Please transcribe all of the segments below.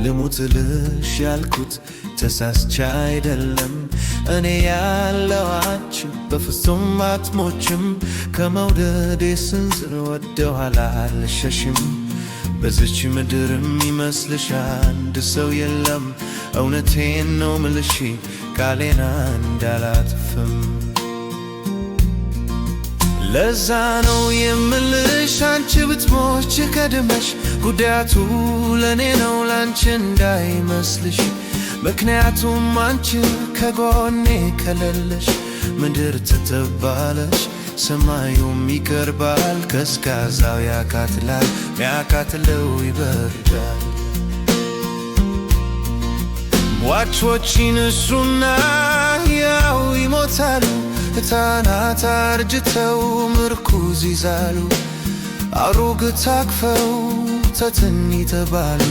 ልሙትልሽ ያልኩት ተሳስቼ አይደለም እኔ ያለው አንቺ በፍጹም አትሞችም ከመውደዴ ስንዝር ወደ ኋላ አልሸሽም በዚች ምድርም ይመስልሽ አንድ ሰው የለም እውነቴን ነው ምልሽ ቃሌን እንዳላጥፍም ለዛ ነው የምልሽ አንቺ ብትሞች ከድመሽ ጉዳቱ ለኔ ነው ላንቺ እንዳይመስልሽ ምክንያቱም አንቺ ከጎኔ ከሌለሽ ምድር ትጠባለሽ ሰማዩም ይቀርባል ቀዝቃዛው ያቃጥላል ሚያቃጥለው ይበርዳል ሟቾች ይነሱና ያው ይሞታሉ ሕፃናት አርጅተው ምርኩዝ ይዛሉ አሮጊት ታቅፈው ተትን ይተባሉ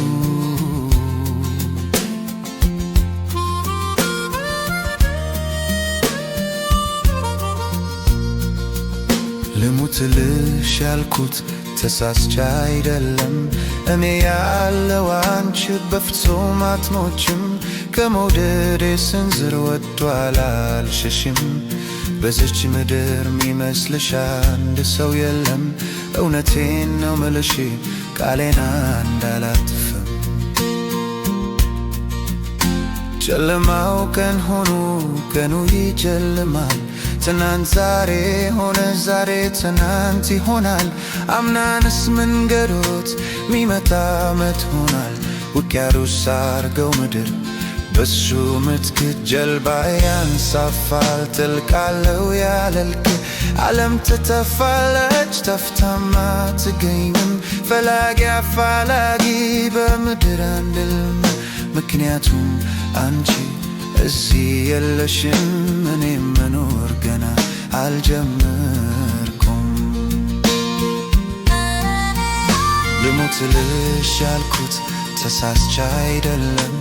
ልሙትልሽ ያልኩት ተሳስቼ አይደለም እኔ ያለው አንቺ በፍጹም አትሞችም ከመውደዴ ስንዝር ወጥቷል አልሸሽም በዚች ምድር ሚመስልሽ አንድ ሰው የለም እውነቴን ነው ምልሽ ቃሌን እንዳላጥፍም ጨለማው ቀን ሆኖ ቀኑ ይጨልማል ትናንት ዛሬ ሆነ ዛሬ ትናንት ይሆናል አምናንስ መንገዶት ሚመጣ ዓመት ሆናል ውቅያኖስ አርገው ምድር በሱ ምትክ ጀልባ ያንሳፋል ጥልቃለው ያለልክ ዓለም ትተፋለች ተፍታማ አትገኝም ፈላጊ አፋላጊ በምድር አንድልም ምክንያቱም አንቺ እዚህ የለሽም እኔም መኖር ገና አልጀመርኩም ልሙትልሽ ያልኩት ተሳስቼ አይደለም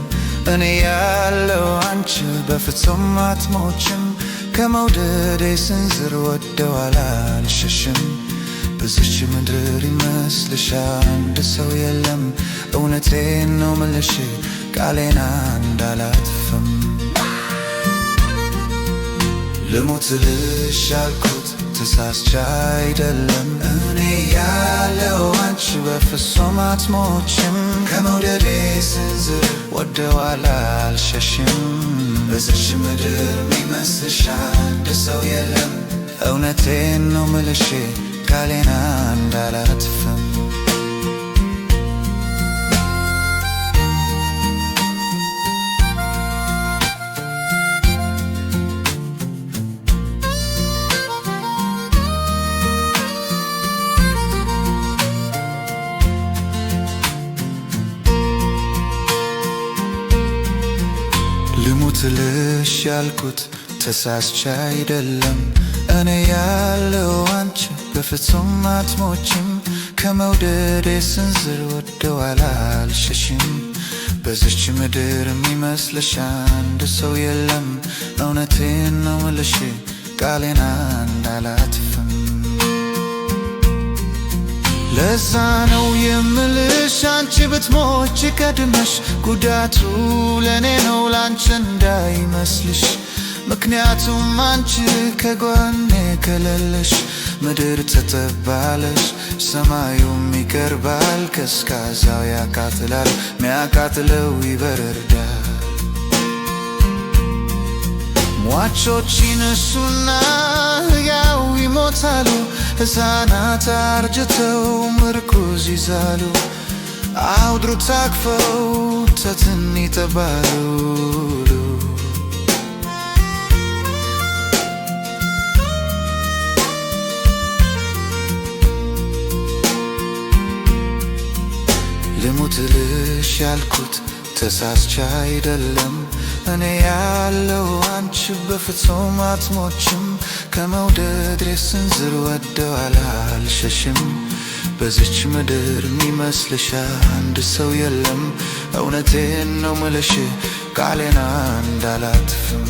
እኔ ያለው አንቺ በፍጹም አትሞችም ከመውደዴ ስንዝር ወደ ኋላ አልሸሽም በዚች ምድር ይመስልሽ አንድ ሰው የለም እውነቴን ነው ምልሽ ቃሌን እንዳላጥፍም ልሙትልሽ ያልኩት ተሳስቼ አይደለም እኔ ያለው አንቺ በፍጹም አትሞችም ከመውደዴ ስንዝር ወደ ኋላ አልሸሽም በዚች ምድር ሚመስልሽ አንድ ሰው የለም እውነቴን ነው ምልሽ ቃሌን እንዳላጥፍም ልሙትልሽ ያልኩት ተሳስቼ አይደለም እኔ ያለው አንቺ በፍጹም አትሞችም ከመውደዴ ስንዝር ወደ ኋላ አልሸሽም በዚች ምድር ሚመስልሽ አንድ ሰው የለም እውነቴን ነው ምልሽ ቃሌን እንዳላጥፍም ለዛ ነው የምልሽ አንቺ ብትሞች ቀድመሽ ጉዳቱ ለኔ ነው ላንቺ እንዳይመስልሽ ምክንያቱም አንቺ ከጎኔ ከሌለሽ ምድር ትጠባለሽ ሰማዩም ይቀርባል ቀዝቃዛው ያቃጥላል ሚያቃጥለው ይበርዳል ሟቾች ይነሱና ያው ይሞታሉ ሕፃናት አርጅተው ምርኩዝ ይዛሉ አውድሩ ታቅፈው ተትን ይተባሉ ልሙትልሽ ያልኩት ተሳስቼ አይደለም እኔ ያለው አንቺ በፍጹም አትሞችም ከመውደዴ ስንዝር ወደ ኋላ አልሸሽም በዚች ምድር ሚመስልሽ አንድ ሰው የለም እውነቴን ነው ምልሽ ቃሌን እንዳላጥፍም